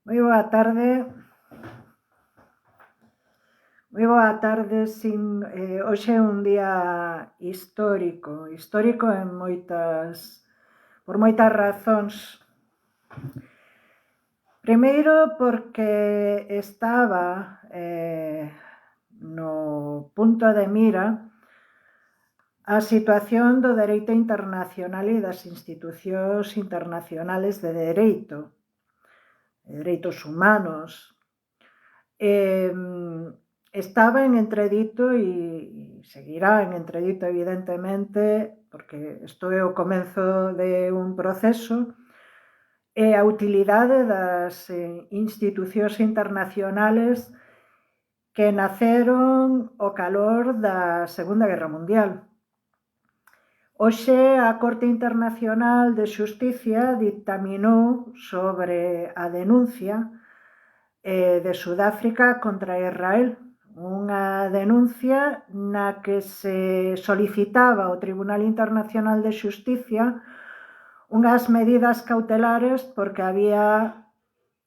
Moi boa tarde. Moi boa tarde. Hoxe é un día histórico por moitas razóns. Primeiro porque estaba no punto de mira a situación do dereito internacional e das institucións internacionales de dereitos humanos. Estaba en entredito e seguirá en entredito, evidentemente, porque isto é o comenzo de un proceso, a utilidade das institucións internacionales que naceron ao calor da Segunda Guerra Mundial. Hoxe a Corte Internacional de Xusticia dictaminou sobre a denuncia de Sudáfrica contra Israel, unha denuncia na que se solicitaba ao Tribunal Internacional de Xusticia unhas medidas cautelares porque había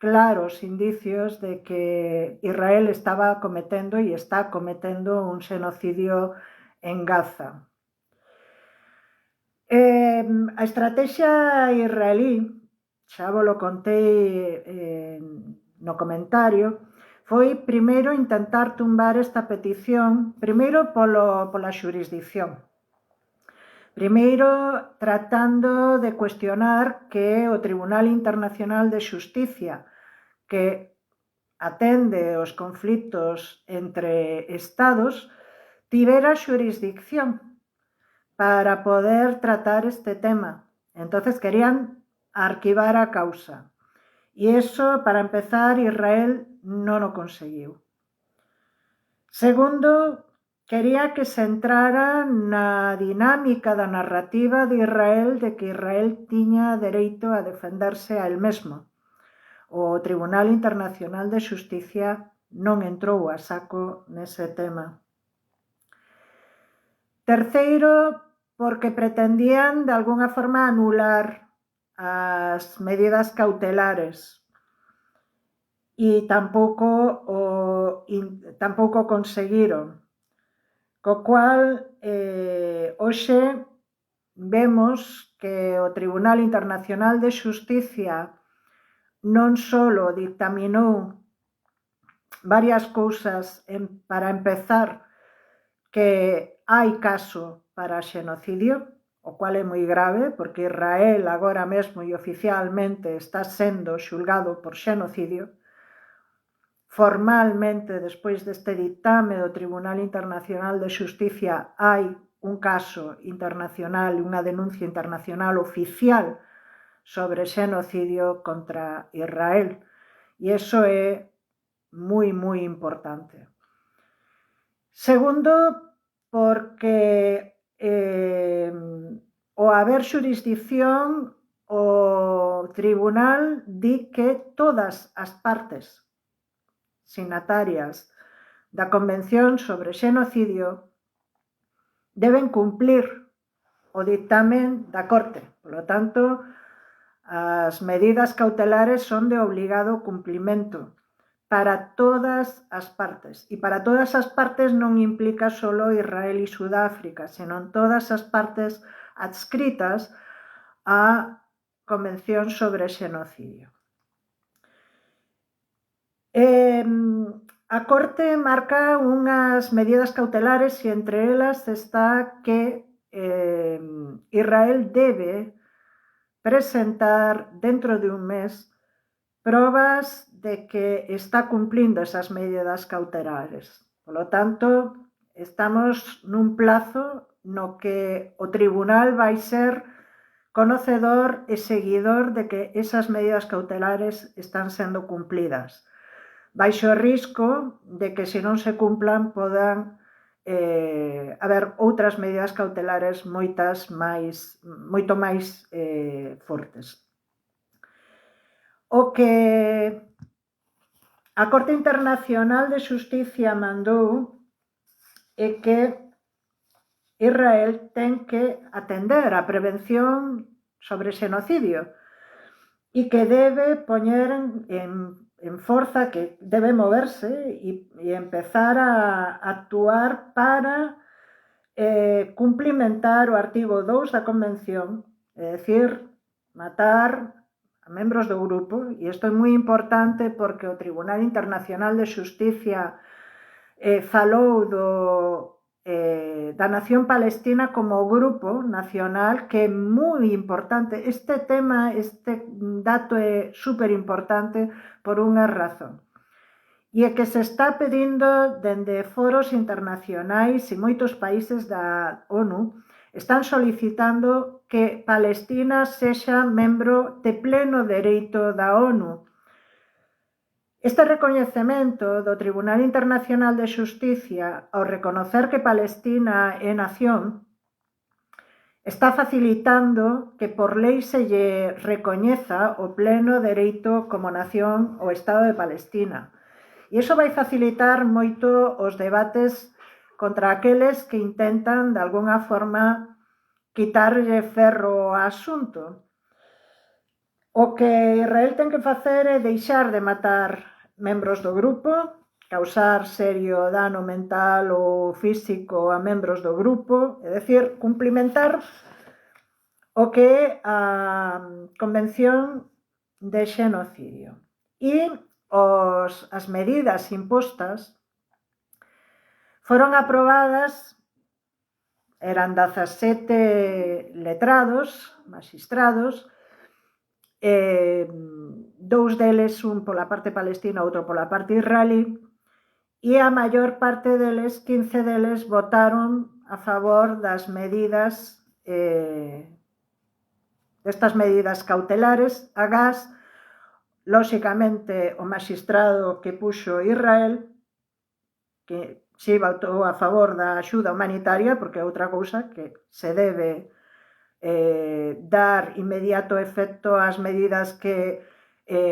claros indicios de que Israel estaba cometendo e está cometendo un xenocidio en Gaza. A estrategia israelí, xa vos lo contei no comentario, foi primeiro intentar tumbar esta petición, primeiro pola xurisdicción, primeiro tratando de cuestionar que o Tribunal Internacional de Xusticia, que atende os conflitos entre estados, tivera xurisdicción para poder tratar este tema. Entonces querían arquivar a causa. E iso, para empezar, Israel non o conseguiu. Segundo, quería que se entrara na dinámica da narrativa de Israel de que Israel tiña dereito a defenderse a el mesmo. O Tribunal Internacional de Xusticia non entrou a saco nese tema. Terceiro, porque pretendían de alguna forma anular as medidas cautelares e tampouco conseguiron. Co cual, hoxe vemos que o Tribunal Internacional de Xusticia non só dictaminou varias cousas para empezar, que hai caso para xenocidio, o cual é moi grave, porque Israel agora mesmo e oficialmente está sendo xulgado por xenocidio. Formalmente, despois deste ditame do Tribunal Internacional de Xusticia, hai un caso internacional, unha denuncia internacional oficial sobre xenocidio contra Israel. E iso é moi, moi importante. Segundo, porque ao haber xurisdicción, o tribunal di que todas as partes signatarias da Convención sobre Xenocidio deben cumplir o dictamen da Corte. Por lo tanto, as medidas cautelares son de obligado cumplimento para todas as partes. E para todas as partes non implica só Israel e Sudáfrica, senón todas as partes adscritas á Convención sobre Xenocidio. A Corte marca unhas medidas cautelares e entre elas está que Israel debe presentar dentro de un mes probas de que está cumplindo esas medidas cautelares. Por lo tanto, estamos nun plazo no que o tribunal vai ser conocedor e seguidor de que esas medidas cautelares están sendo cumplidas. Baixo o risco de que se non se cumplan podan haber outras medidas cautelares moito máis fortes. O que a Corte Internacional de Xusticia mandou é que Israel ten que atender a prevención sobre xenocidio e que debe poñer en en forza que debe moverse e empezar a actuar para cumplimentar o artigo 2 da Convención, é dicir, matar a membros do grupo, e isto é moi importante porque o Tribunal Internacional de Xusticia falou da nación palestina como grupo nacional, que é moi importante. Este tema, este dato é super importante por unha razón. E é que se está pedindo dende foros internacionais e moitos países da ONU están solicitando que Palestina sexa membro de pleno dereito da ONU. Este recoñecemento do Tribunal Internacional de Xusticia, ao reconocer que Palestina é nación, está facilitando que por lei se lle recoñeza o pleno dereito como nación ao Estado de Palestina. E iso vai facilitar moito os debates contra aqueles que intentan, de alguna forma, quitarlle ferro ao asunto. O que Israel ten que facer é deixar de matar membros do grupo, causar serio dano mental ou físico a membros do grupo, é dicir, cumplimentar o que é a Convención de Xenocidio. E as medidas impostas foron aprobadas, eran 17 letrados, magistrados, dous deles, un pola parte palestina, outro pola parte israelí, e a maior parte deles, 15 deles, votaron a favor das medidas, destas medidas cautelares, agás, lóxicamente, o magistrado que puxo Israel, que si votou a favor da axuda humanitaria, porque é outra cousa que se debe dar inmediato efecto ás medidas que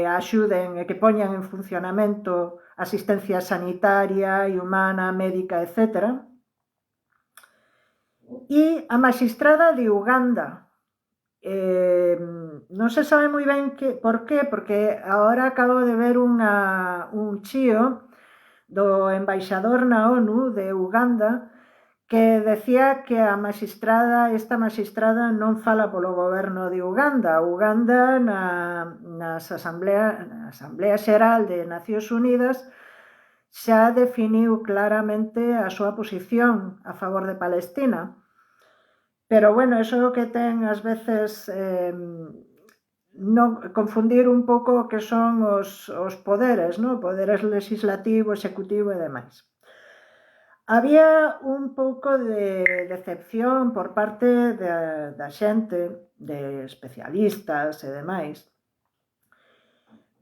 axuden e que poñan en funcionamento asistencia sanitaria e humana, médica, etc. E a magistrada de Uganda, non se sabe moi ben por qué, porque agora acabo de ver un chío do embaixador na ONU de Uganda que decía que esta magistrada non fala polo goberno de Uganda. Uganda na Asamblea Xeral de Nacións Unidas xa definiu claramente a súa posición a favor de Palestina. Pero, bueno, eso é o que ten ás veces non confundir un pouco o que son os poderes, non? Poderes legislativo, executivo e demais. Había un pouco de decepción por parte da xente, de especialistas e demais,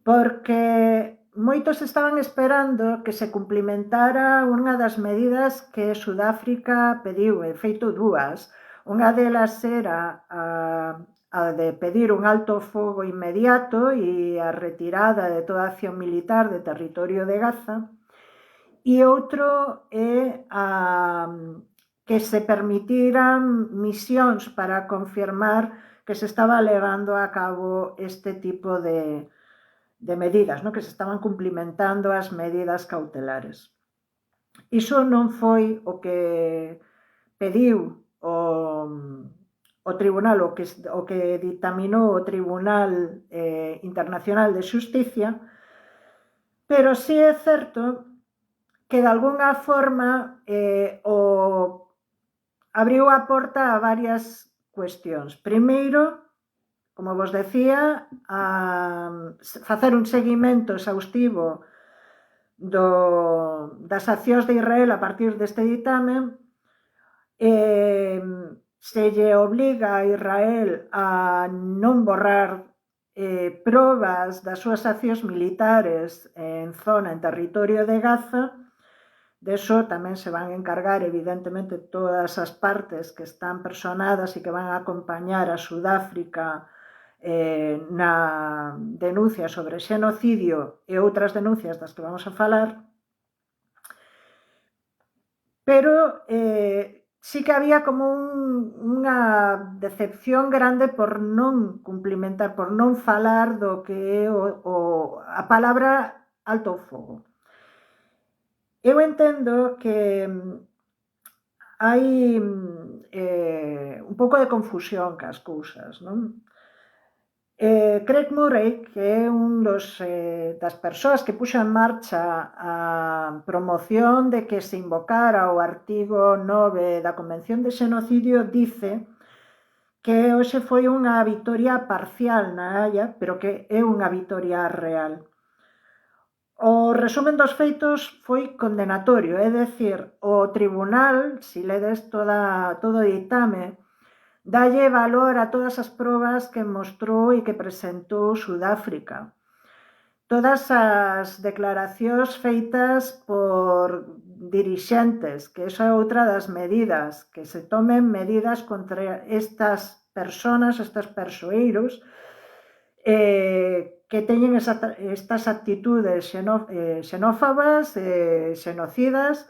porque moitos estaban esperando que se cumplimentara unha das medidas que Sudáfrica pediu, de feito dúas. Unha delas era a de pedir un alto fogo inmediato e a retirada de toda acción militar de territorio de Gaza, e outro é que se permitiran misións para confirmar que se estaba levando a cabo este tipo de medidas, que se estaban cumplimentando as medidas cautelares. Iso non foi o que pediu o tribunal, o que dictaminou o Tribunal Internacional de Xusticia, pero si é certo que de alguna forma abriu a porta a varias cuestións. Primeiro, como vos decía, a facer un seguimento exhaustivo das accións de Israel a partir deste ditame. Se lle obliga a Israel a non borrar probas das súas accións militares en territorio de Gaza. De eso tamén se van a encargar, evidentemente, todas as partes que están personadas e que van a acompañar a Sudáfrica na denuncia sobre xenocidio e outras denuncias das que vamos a falar. Pero sí que había como unha decepción grande por non cumplimentar, por non falar do que é a palabra alto o fogo. Eu entendo que hai un pouco de confusión cas cousas, non? Craig Murray, que é un das persoas que puxo en marcha a promoción de que se invocara o artigo 9 da Convención de Xenocidio, dice que hoxe foi unha vitoria parcial na Haia, pero que é unha vitoria real. O resumen dos feitos foi condenatorio, é dicir, o tribunal, se ledes todo o ditame, dalle valor a todas as probas que mostrou e que presentou Sudáfrica. Todas as declaracións feitas por dirixentes, que esa é outra das medidas, que se tomen medidas contra estas personas, estes persoeiros, que teñen estas actitudes xenófobas, xenocidas.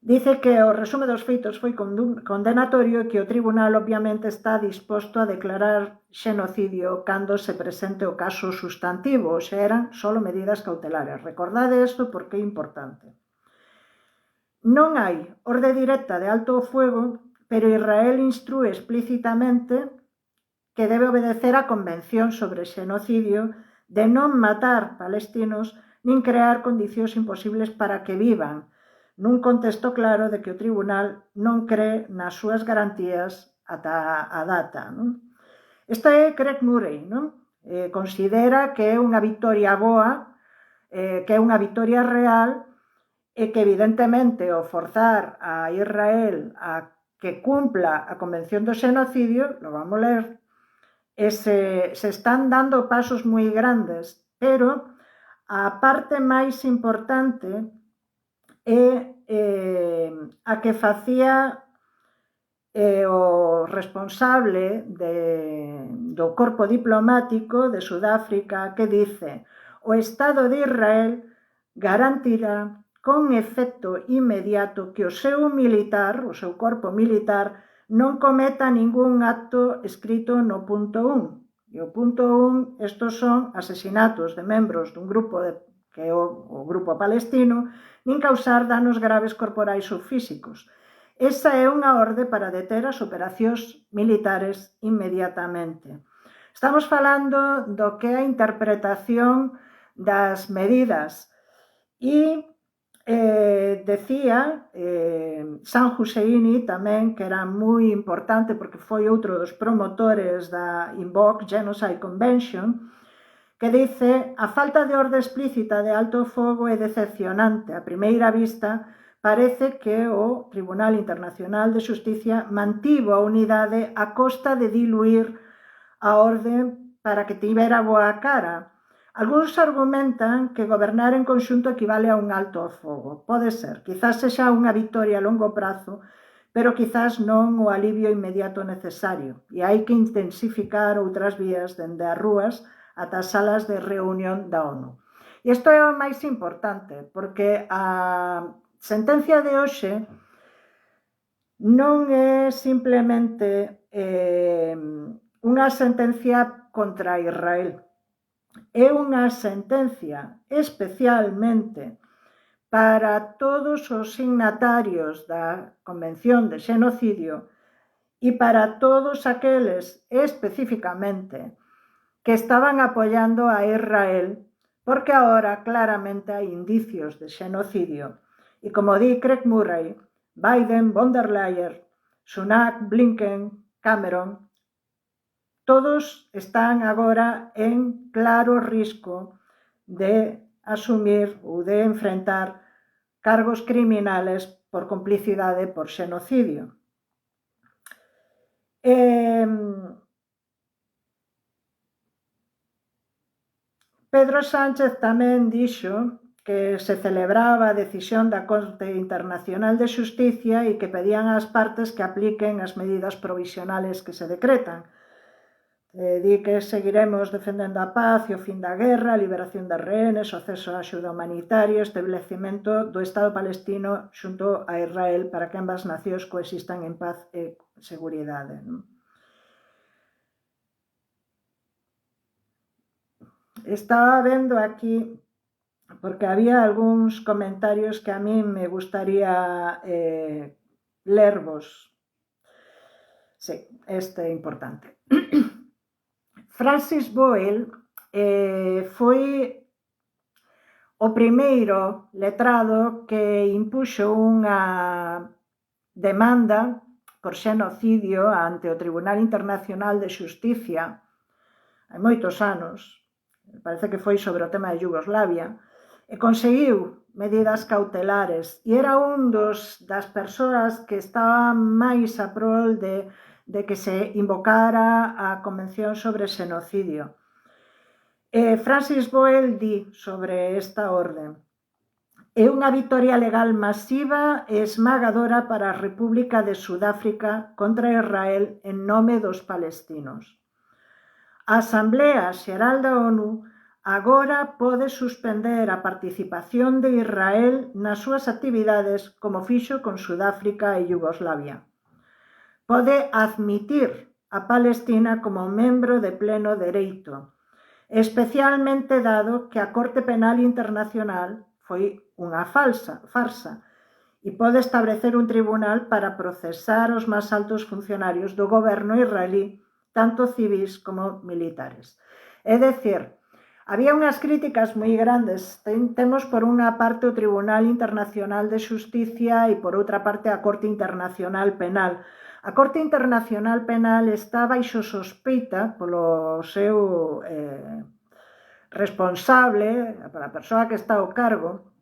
Dice que o resume dos feitos foi condenatorio e que o tribunal obviamente está disposto a declarar xenocidio cando se presente o caso sustantivo, ou xa eran solo medidas cautelares. Recordade isto porque é importante. Non hai orde directa de alto o fuego, pero Israel instrúe explícitamente que debe obedecer a Convención sobre Xenocidio de non matar palestinos nin crear condicións imposibles para que vivan, nun contexto claro de que o tribunal non cree nas súas garantías ata a data. Isto é Craig Murray, considera que é unha vitoria boa, que é unha vitoria real, e que evidentemente o forzar a Israel a que cumpla a Convención do Xenocidio, lo vamos a ler, se están dando pasos moi grandes, pero a parte máis importante é a que facía o responsable do corpo diplomático de Sudáfrica, que dice: o Estado de Israel garantirá con efecto inmediato que o seu corpo militar, non cometa ningún acto escrito no punto 1. E o punto 1, estos son asesinatos de membros dun grupo que é o grupo palestino, nin causar danos graves corporais ou físicos. Esa é unha orde para deter as operacións militares inmediatamente. Estamos falando do que é a interpretación das medidas e decía Sam Husseini tamén, que era moi importante porque foi outro dos promotores da Invoke Genocide Convention, que dice: a falta de orde explícita de alto fogo é decepcionante. A primeira vista parece que o Tribunal Internacional de Xusticia mantivo a unidade a costa de diluir a orde para que tivera boa cara. Algúns argumentan que gobernar en conxunto equivale a un alto ao fogo. Pode ser, quizás sexa unha vitoria a longo prazo, pero quizás non o alivio inmediato necesario. E hai que intensificar outras vías dende as rúas ata as salas de reunión da ONU. E isto é o máis importante, porque a sentencia de hoxe non é simplemente unha sentencia contra Israel. É unha sentencia especialmente para todos os signatarios da Convención de Xenocidio e para todos aqueles especificamente que estaban apoyando a Israel, porque ahora claramente hai indicios de xenocidio. E como di Craig Murray, Biden, von der Leyen, Sunak, Blinken, Cameron, todos están agora en claro risco de asumir ou de enfrentar cargos criminales por complicidade por xenocidio. Pedro Sánchez tamén dixo que se celebraba a decisión da Corte Internacional de Xusticia e que pedían ás partes que apliquen as medidas provisionales que se decretan. Di que seguiremos defendendo a paz e o fin da guerra, a liberación de rehenes, o acceso á axuda humanitaria, o establecemento do Estado palestino xunto a Israel para que ambas nacións coexistan en paz e seguridade. Estaba vendo aquí, porque había algúns comentarios que a mí me gustaría lervos. Sí, este é importante. Francis Boyle foi o primeiro letrado que impuxo unha demanda por xenocidio ante o Tribunal Internacional de Xusticia hai moitos anos, parece que foi sobre o tema de Yugoslavia, e conseguiu medidas cautelares e era un das persoas que estaban máis a prol de que se invocara a Convención sobre Xenocidio. Francis Boyle di sobre esta orde: é unha vitoria legal masiva e esmagadora para a República de Sudáfrica contra Israel en nome dos palestinos. A Asamblea Xeral da ONU agora pode suspender a participación de Israel nas súas actividades como fixo con Sudáfrica e Yugoslavia. Pode admitir a Palestina como membro de pleno dereito, especialmente dado que a Corte Penal Internacional foi unha farsa e pode establecer un tribunal para procesar os máis altos funcionarios do goberno israelí, tanto civís como militares. É dicir, había unhas críticas moi grandes. Temos por unha parte o Tribunal Internacional de Xusticia e por outra parte a Corte Internacional Penal. A Corte Internacional Penal está baixo sospeita polo seu responsable, a persoa que está ao cargo,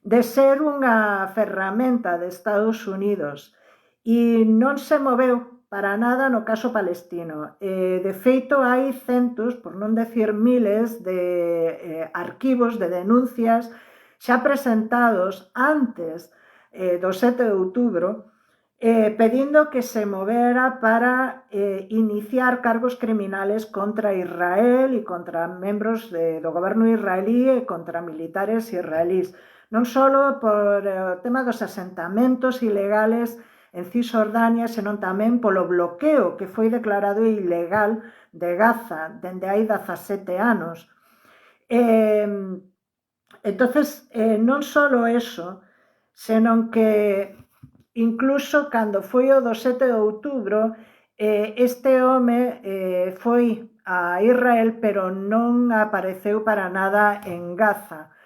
de ser unha ferramenta de Estados Unidos e non se moveu para nada no caso palestino. De feito, hai centos, por non decir miles, de arquivos de denuncias xa presentados antes do 7 de outubro, pedindo que se movera para iniciar cargos criminales contra Israel e contra membros do goberno israelí e contra militares israelís, non só por o tema dos asentamentos ilegales en Cisjordania, senón tamén polo bloqueo que foi declarado ilegal de Gaza dende hai 17 anos. Entonces, non só eso, senón que incluso cando foi o do 7 de outubro, este home foi a Israel, pero non apareceu para nada en Gaza.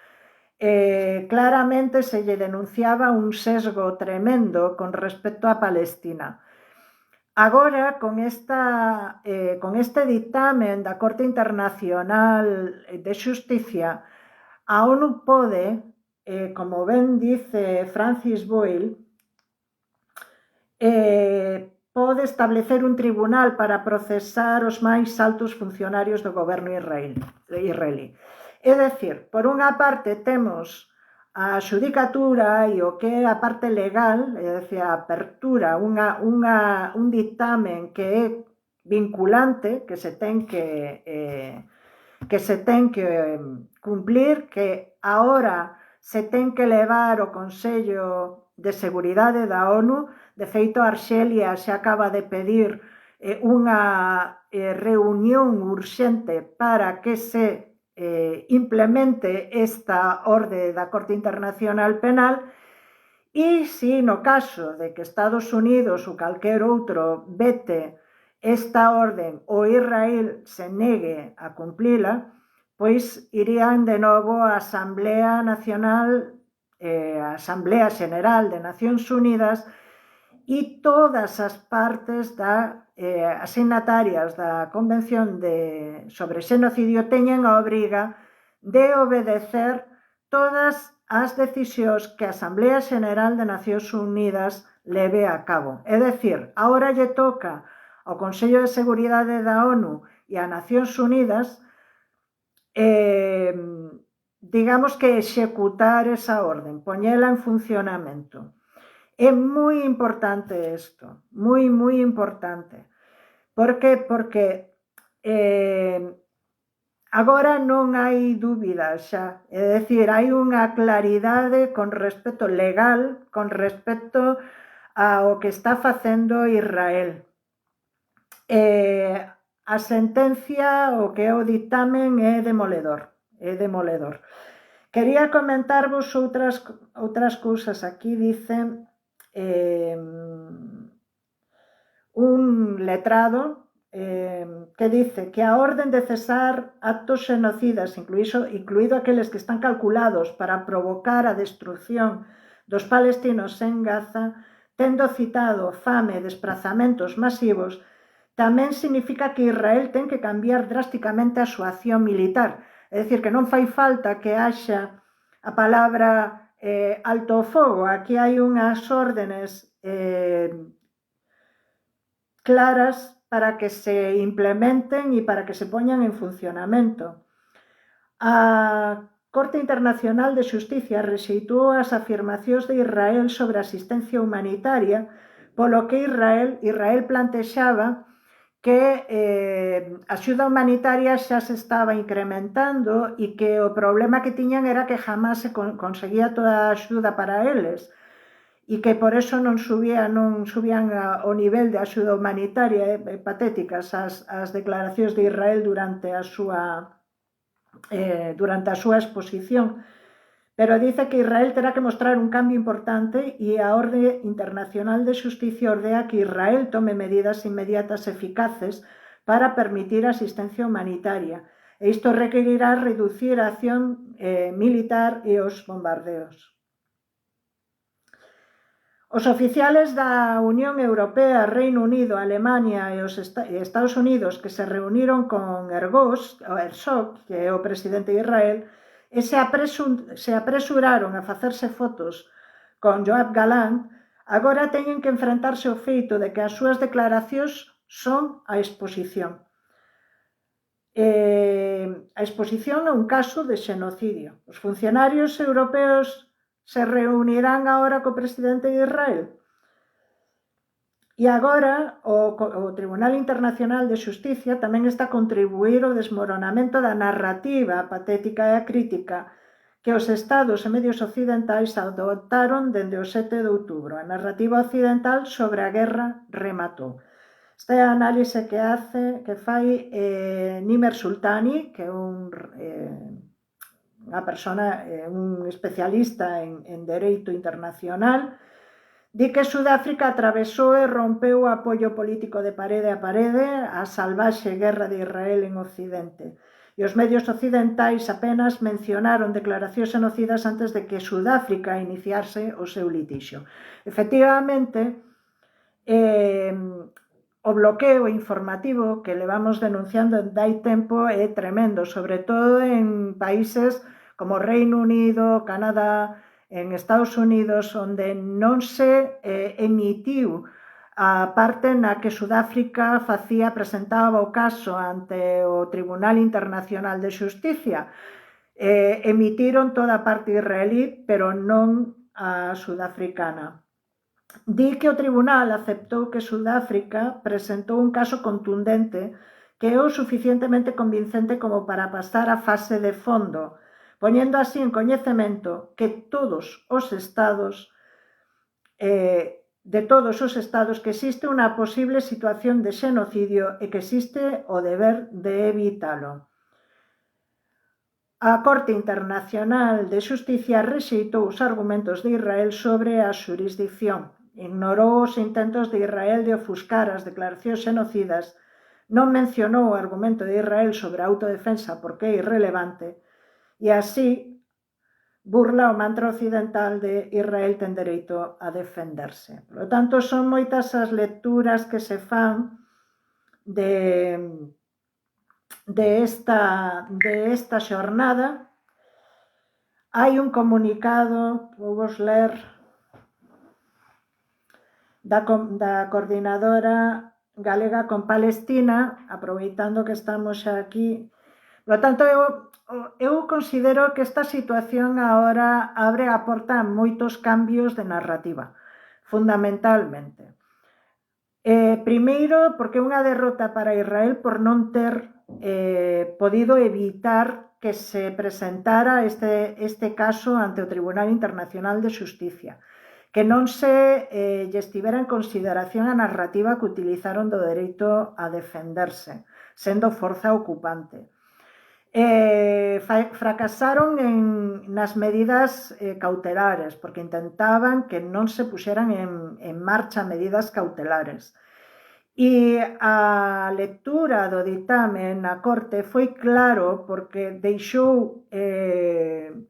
Claramente se lle denunciaba un sesgo tremendo con respecto a Palestina. Agora, con este dictamen da Corte Internacional de Xusticia, a ONU pode, como ben dice Francis Boyle, pode establecer un tribunal para procesar os máis altos funcionarios do goberno israelí. É dicir, por unha parte temos a xudicatura e o que é a parte legal, é dicir, a apertura, un dictamen que é vinculante, que se ten que cumplir, que agora se ten que levar ao Consello de Seguridade da ONU. De feito, Arxelia xa acaba de pedir unha reunión urxente para que se implemente esta orde da Corte Internacional Penal e se no caso de que Estados Unidos ou calquer outro vete esta orden ou Israel se negue a cumplila, pois irían de novo á Asamblea Nacional, a Asamblea Xeneral de Nacións Unidas, e todas as partes asignatarias da Convención sobre Xenocidio teñen a obriga de obedecer todas as decisións que a Asamblea Xeneral de Nacións Unidas leve a cabo. É dicir, agora lle toca ao Consello de Seguridade da ONU e a Nacións Unidas digamos que executar esa orden, poñela en funcionamento. É moi importante isto, moi importante. Por que? Porque Agora non hai dúbida xa, é dicir, hai unha claridade con respecto legal, con respecto ao que está facendo Israel. A sentencia, o que é o dictamen, é demoledor, é demoledor. Quería comentarvos outras cousas. Aquí dice un letrado que dice que a orden de cesar actos xenocidas, incluído aqueles que están calculados para provocar a destrucción dos palestinos en Gaza, tendo citado fame e desprazamentos masivos, tamén significa que Israel ten que cambiar drásticamente a súa acción militar. É dicir, que non fai falta que haxa a palabra alto o fogo. Aquí hai unhas órdenes claras para que se implementen e para que se poñan en funcionamento. A Corte Internacional de Xusticia rexeitou as afirmacións de Israel sobre a asistencia humanitaria, polo que Israel plantexaba que a axuda humanitaria xa se estaba incrementando e que o problema que tiñan era que jamás se conseguía toda a axuda para eles, e que por eso non subían o nivel de axuda humanitaria. Patéticas as declaracións de Israel durante a súa exposición, pero dice que Israel terá que mostrar un cambio importante e a Orde Internacional de Xusticia ordea que Israel tome medidas inmediatas eficaces para permitir a asistencia humanitaria, e isto requerirá reducir a acción militar e os bombardeos. Os oficiales da Unión Europea, Reino Unido, Alemania e os Estados Unidos que se reuniron con Herzog, que é o presidente de Israel, e se apresuraron a facerse fotos con Yoav Gallant, agora teñen que enfrentarse ao feito de que as súas declaracións son a exposición. A exposición é un caso de xenocidio. Os funcionarios europeos se reunirán agora co presidente de Israel. E agora o Tribunal Internacional de Xusticia tamén está a contribuir ao desmoronamento da narrativa patética e a crítica que os estados e medios occidentais adoptaron dende o 7 de outubro. A narrativa occidental sobre a guerra rematou. Esta é a análise que fai Nimer Sultani, que é unha persona, un especialista en dereito internacional. Di que Sudáfrica atravesou e rompeu o apoio político de parede a parede á salvaxe guerra de Israel en Occidente. E os medios occidentais apenas mencionaron declaracións xenocidas antes de que Sudáfrica iniciase o seu litixio. Efectivamente, o bloqueo informativo que levamos denunciando dai tempo é tremendo, sobre todo en países como Reino Unido, Canadá, en Estados Unidos, onde non se emitiu a parte na que Sudáfrica presentaba o caso ante o Tribunal Internacional de Xusticia. Emitiron toda a parte israelí, pero non a sudafricana. Di que o tribunal aceptou que Sudáfrica presentou un caso contundente que é o suficientemente convincente como para pasar a fase de fondo, poñendo así en coñecemento que de todos os estados que existe unha posible situación de xenocidio e que existe o deber de evitalo. A Corte Internacional de Xusticia rexeitou os argumentos de Israel sobre a xurisdicción, ignorou os intentos de Israel de ofuscar as declaracións xenocidas, non mencionou o argumento de Israel sobre a autodefensa porque é irrelevante, e así burla o mantra occidental de Israel ten dereito a defenderse. Por lo tanto, son moitas as lecturas que se fan de esta xornada. Hai un comunicado, vou vos ler, da Coordinadora Galega con Palestina, aproveitando que estamos xa aquí. Por lo tanto, eu considero que esta situación agora abre a porta a moitos cambios de narrativa, fundamentalmente. Primeiro, porque é unha derrota para Israel por non ter podido evitar que se presentara este caso ante o Tribunal Internacional de Xusticia, que non se estivera en consideración a narrativa que utilizaron do dereito a defenderse, sendo forza ocupante. Fracasaron nas medidas cautelares, porque intentaban que non se puxeran en marcha medidas cautelares. E a lectura do ditame na Corte foi claro porque deixou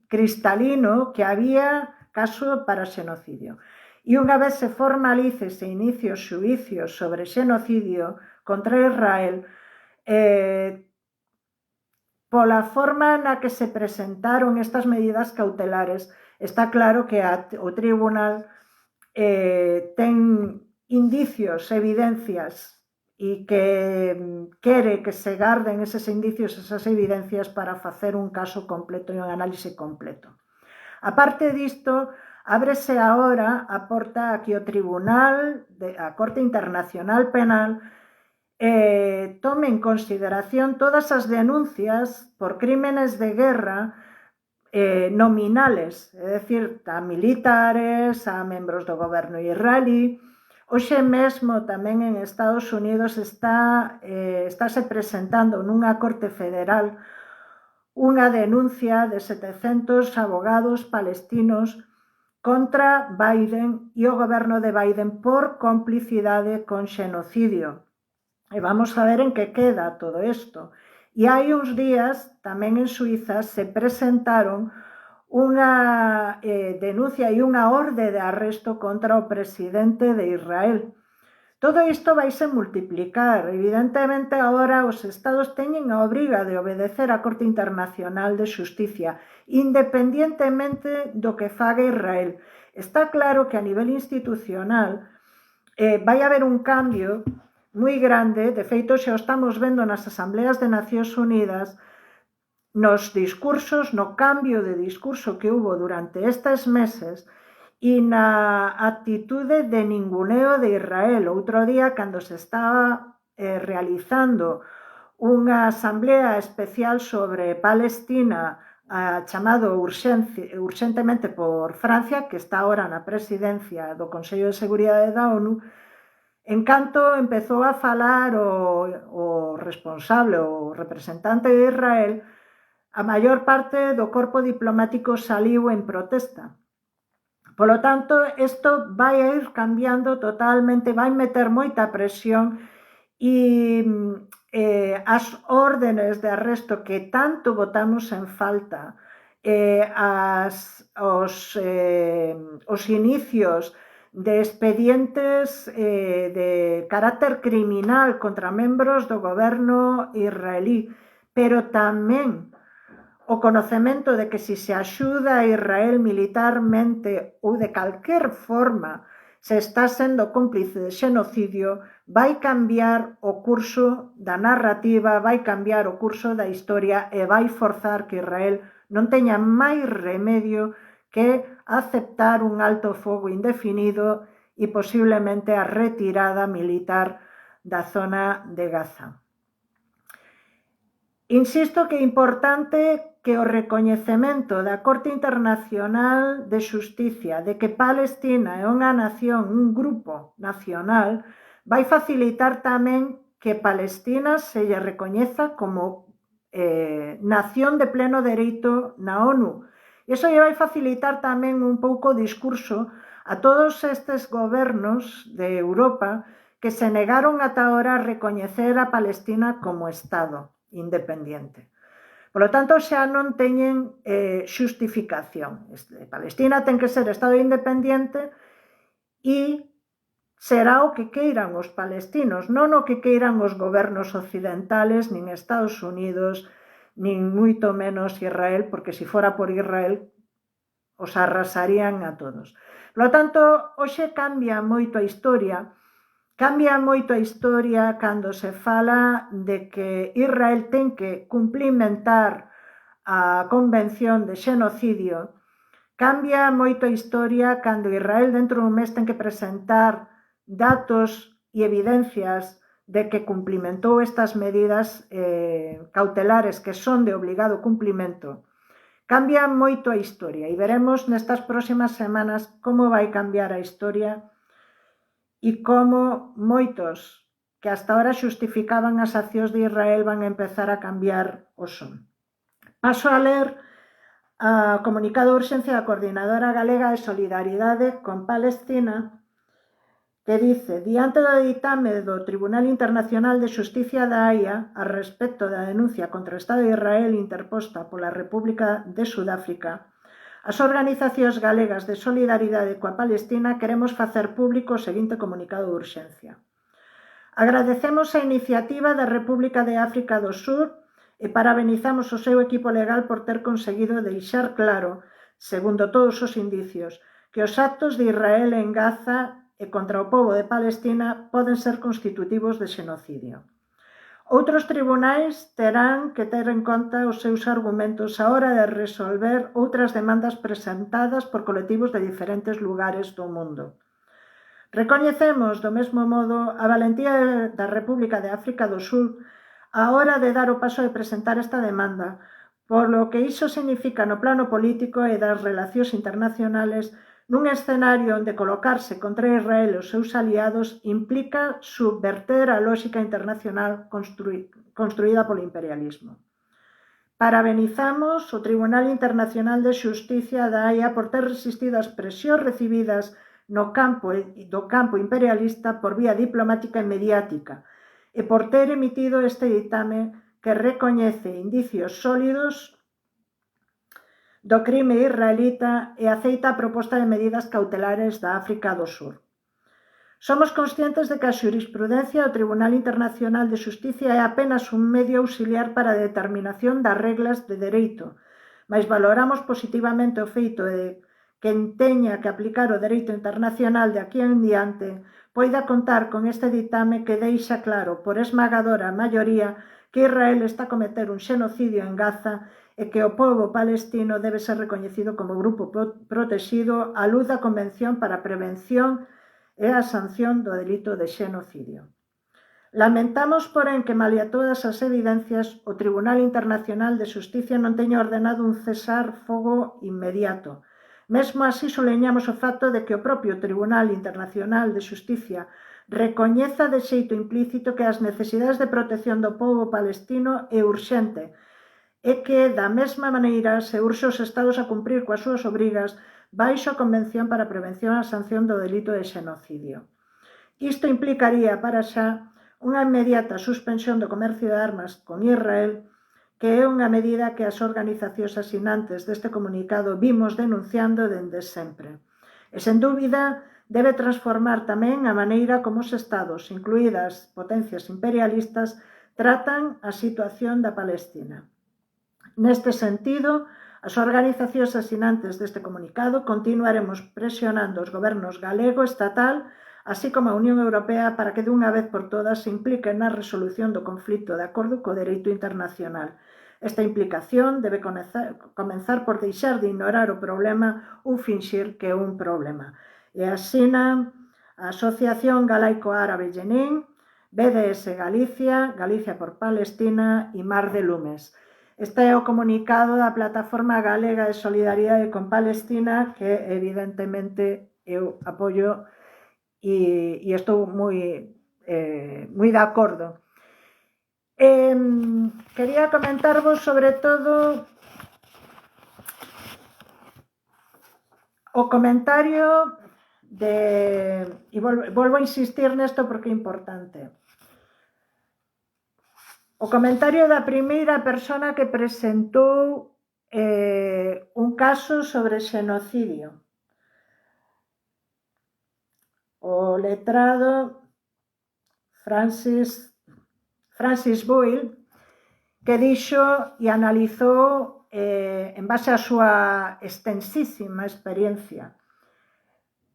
cristalino que había caso para xenocidio. E unha vez se formalice se inicie os xuicios sobre xenocidio contra Israel, pola forma na que se presentaron estas medidas cautelares, está claro que o tribunal ten indicios, evidencias, e que quere que se garden eses indicios, esas evidencias para facer un caso completo e un análise completo. A parte disto, ábrese agora a porta a que o tribunal, a Corte Internacional Penal, tome en consideración todas as denuncias por crímenes de guerra nominales, é dicir, a militares, a membros do goberno israelí. Hoxe mesmo tamén en Estados Unidos estáse presentando nunha corte federal unha denuncia de 700 abogados palestinos contra Biden e o goberno de Biden por complicidade con xenocidio. E vamos a ver en que queda todo isto. E hai uns días, tamén en Suiza, se presentaron unha denuncia e unha orde de arresto contra o presidente de Israel. Todo isto vaise multiplicar. Evidentemente, agora os estados teñen a obriga de obedecer a Corte Internacional de Xusticia, independientemente do que faga Israel. Está claro que a nivel institucional vai haber un cambio moi grande, de feito xa o estamos vendo nas asambleas de Nacións Unidas, nos discursos, no cambio de discurso que hubo durante estes meses e na actitude de ninguneo de Israel. Outro día, cando se estaba realizando unha asamblea especial sobre Palestina, chamado urxentemente por Francia, que está ahora na presidencia do Consello de Seguridade da ONU, en canto empezou a falar o responsable, o representante de Israel, a maior parte do corpo diplomático saliu en protesta. Polo tanto, isto vai ir cambiando totalmente, vai meter moita presión e as órdenes de arresto que tanto botamos en falta, os inicios de expedientes de carácter criminal contra membros do goberno israelí, pero tamén o conocemento de que se axuda a Israel militarmente ou de calquer forma se está sendo cómplice de xenocidio, vai cambiar o curso da narrativa, vai cambiar o curso da historia e vai forzar que Israel non teña máis remedio que aceptar un alto fogo indefinido e posiblemente a retirada militar da zona de Gaza. Insisto que é importante que o recoñecemento da Corte Internacional de Xusticia de que Palestina é unha nación, un grupo nacional, vai facilitar tamén que Palestina se lle recoñeza como nación de pleno dereito na ONU. Iso lle vai facilitar tamén un pouco o discurso a todos estes gobernos de Europa que se negaron ata ahora a recoñecer a Palestina como Estado independiente. Polo tanto, xa non teñen xustificación. Palestina ten que ser Estado independiente e será o que queiran os palestinos, non o que queiran os gobernos occidentales, nin Estados Unidos, nin moito menos Israel, porque se fora por Israel os arrasarían a todos. Por lo tanto, hoxe cambia moito a historia cando se fala de que Israel ten que cumplimentar a Convención de Xenocidio, cambia moito a historia cando Israel dentro dun mes ten que presentar datos e evidencias de que cumplimentou estas medidas cautelares que son de obligado cumplimento. Cambia moito a historia e veremos nestas próximas semanas como vai cambiar a historia e como moitos que hasta ahora xustificaban as accións de Israel van a empezar a cambiar o son. Paso a ler o comunicado de urxencia da Coordinadora Galega de Solidaridade con Palestina, que dice: diante do ditame do Tribunal Internacional de Xusticia da Haia a respecto da denuncia contra o Estado de Israel interposta pola República de Sudáfrica, as organizacións galegas de solidaridade coa Palestina queremos facer público o seguinte comunicado de urxencia. Agradecemos a iniciativa da República de África do Sur e parabenizamos o seu equipo legal por ter conseguido deixar claro, segundo todos os indicios, que os actos de Israel en Gaza e contra o pobo de Palestina poden ser constitutivos de xenocidio. Outros tribunais terán que ter en conta os seus argumentos á hora de resolver outras demandas presentadas por colectivos de diferentes lugares do mundo. Recoñecemos, do mesmo modo, a valentía da República de África do Sur á hora de dar o paso de presentar esta demanda, por lo que iso significa no plano político e das relacións internacionales nun escenario onde colocarse contra Israel e os seus aliados implica subverter a lógica internacional construída polo imperialismo. Parabenizamos o Tribunal Internacional de Xusticia da Haia por ter resistido as presións recibidas do campo imperialista por vía diplomática e mediática e por ter emitido este ditame que recoñece indicios sólidos do crime israelita e aceita a proposta de medidas cautelares da África do Sur. Somos conscientes de que a xurisprudencia do Tribunal Internacional de Xusticia é apenas un medio auxiliar para a determinación das reglas de dereito, mas valoramos positivamente o feito de que teña que aplicar o dereito internacional de aquí en diante poida contar con este ditame que deixa claro por esmagadora maioría que Israel está a cometer un xenocidio en Gaza e que o pobo palestino debe ser recoñecido como grupo protexido á luz da Convención para a Prevención e a Sanción do Delito de Xenocidio. Lamentamos, porén, que malia todas as evidencias, o Tribunal Internacional de Xusticia non teña ordenado un cesar fogo inmediato. Mesmo así, soleñamos o facto de que o propio Tribunal Internacional de Xusticia recoñeza de xeito implícito que as necesidades de protección do pobo palestino é urxente e que, da mesma maneira, se urxe os Estados a cumprir coas súas obrigas baixo a Convención para a Prevención e a Sanción do Delito de Xenocidio. Isto implicaría, para xa, unha inmediata suspensión do comercio de armas con Israel, que é unha medida que as organizacións asinantes deste comunicado vimos denunciando dende sempre. E, sen dúbida, debe transformar tamén a maneira como os Estados, incluídas potencias imperialistas, tratan a situación da Palestina. Neste sentido, as organizacións asinantes deste comunicado continuaremos presionando os gobernos galego e estatal, así como a Unión Europea, para que dunha vez por todas se impliquen na resolución do conflito de acordo co dereito internacional. Esta implicación debe comenzar por deixar de ignorar o problema ou finxir que é un problema. E asinan a Asociación Galaico-Árabe Jenin, BDS Galicia, Galicia por Palestina e Mar de Lumes. Este é o comunicado da Plataforma Galega de Solidaridade con Palestina, que evidentemente eu apoio e estou moi de acordo. Quería comentarvos sobre todo o comentario e volvo a insistir nesto porque é importante. O comentario da primeira persona que presentou un caso sobre xenocidio. O letrado Francis Boyle, que dixo e analizou en base á súa extensísima experiencia.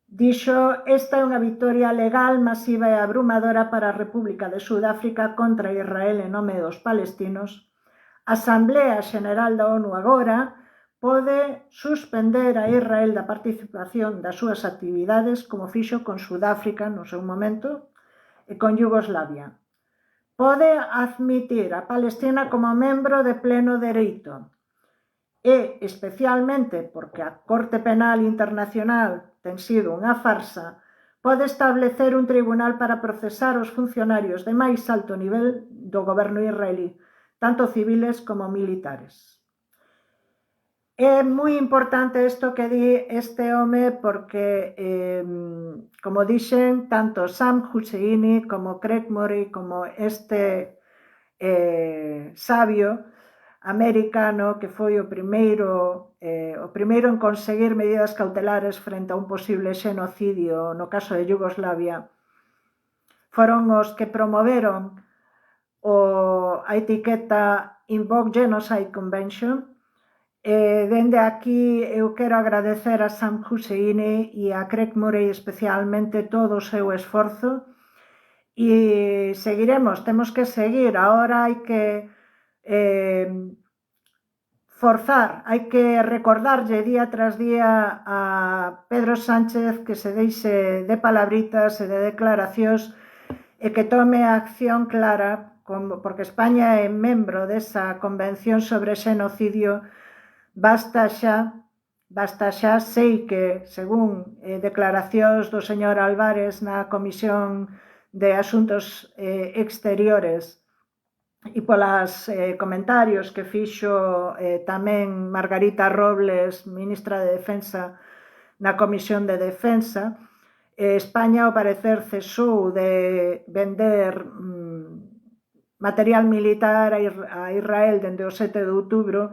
Dixo: esta é unha vitoria legal masiva e abrumadora para a República de Sudáfrica contra Israel en nome dos palestinos. A Asamblea Xeneral da ONU agora pode suspender a Israel da participación das súas actividades como fixo con Sudáfrica no seu momento e con Yugoslavia. pode admitir a Palestina como membro de pleno dereito e, especialmente porque a Corte Penal Internacional ten sido unha farsa, pode establecer un tribunal para procesar os funcionarios de máis alto nivel do goberno israelí, tanto civiles como militares. É moi importante isto que di este home porque, como dixen, tanto Sam Husseini como Craig Murray como este sabio americano que foi o primeiro en conseguir medidas cautelares frente a un posible xenocidio no caso de Yugoslavia, foron os que promoveron a etiqueta Invoke Genocide Convention. Dende aquí eu quero agradecer a Sam Husseini e a Craig Murray especialmente todo o seu esforzo e seguiremos, temos que seguir, ahora hai que forzar, hai que recordarlle día tras día a Pedro Sánchez que se deixe de palabritas e de declaracións e que tome acción clara, porque España é membro desa Convención sobre Xenocidio. Basta xa, sei que, según declaracións do señor Álvarez na Comisión de Asuntos Exteriores e polos comentarios que fixo tamén Margarita Robles, ministra de Defensa, na Comisión de Defensa, España, ao parecer, cesou de vender material militar a Israel dende o 7 de outubro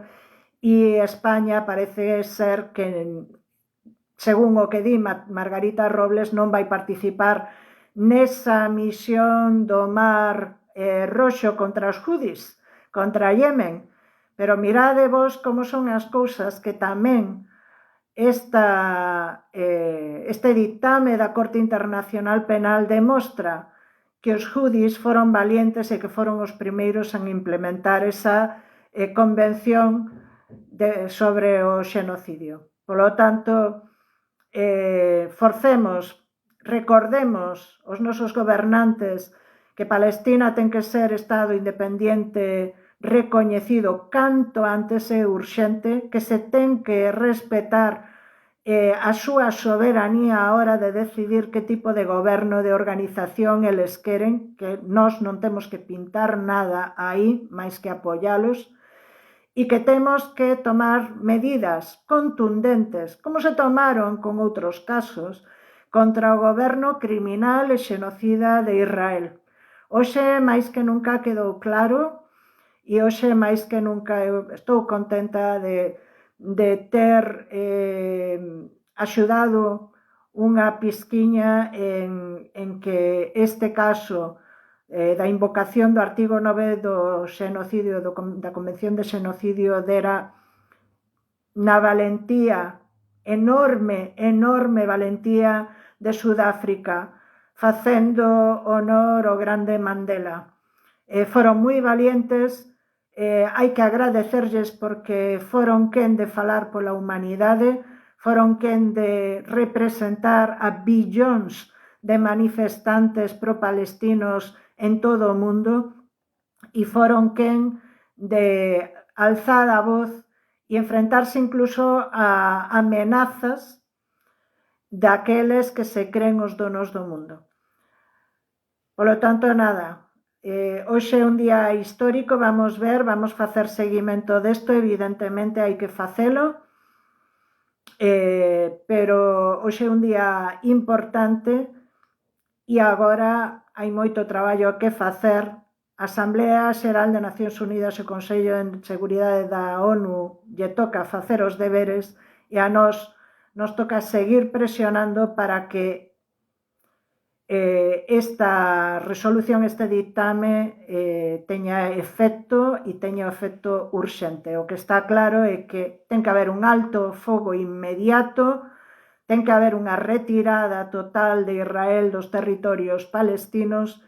e España parece ser que, según o que di Margarita Robles, non vai participar nesa misión do Mar Roxo contra os Houthis, contra Yemen. Pero mirade vos como son as cousas que tamén este dictame da Corte Internacional Penal demostra que os Houthis foron valientes e que foron os primeiros en implementar esa convención sobre o xenocidio. Polo tanto, forcemos, recordemos os nosos gobernantes que Palestina ten que ser Estado independiente recoñecido canto antes é urxente, que se ten que respetar a súa soberanía a hora de decidir que tipo de goberno, de organización eles queren, que nós non temos que pintar nada aí, máis que apoialos, e que temos que tomar medidas contundentes, como se tomaron con outros casos, contra o goberno criminal e xenocida de Israel. Hoxe, máis que nunca, quedou claro, e hoxe, máis que nunca, eu estou contenta de ter axudado unha pizquiña en que este caso da invocación do artigo 9 do xenocidio, da Convención de Xenocidio, dera na valentía, enorme valentía de Sudáfrica, facendo honor ao grande Mandela. Foron moi valientes, hai que agradecerlles porque foron quen de falar pola humanidade, foron quen de representar a billóns de manifestantes pro-palestinos en todo o mundo e foron quen de alzar a voz e enfrentarse incluso a amenazas daqueles que se creen os donos do mundo. Polo tanto, nada, hoxe é un día histórico, vamos facer seguimento desto, evidentemente hai que facelo, pero hoxe é un día importante e agora hai moito traballo que facer. A Asamblea Xeral de Nacións Unidas e o Consello de Seguridade da ONU lle toca facer os deberes e a nos toca seguir presionando para que esta resolución, este dictame teña efecto e teña efecto urxente. O que está claro é que ten que haber un alto fogo inmediato, ten que haber unha retirada total de Israel dos territorios palestinos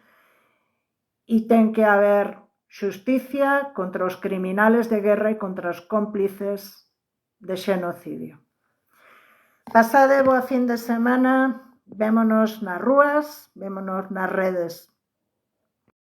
e ten que haber xusticia contra os criminales de guerra e contra os cómplices de xenocidio. Pasade boa fin de semana, vémonos nas rúas, vémonos nas redes.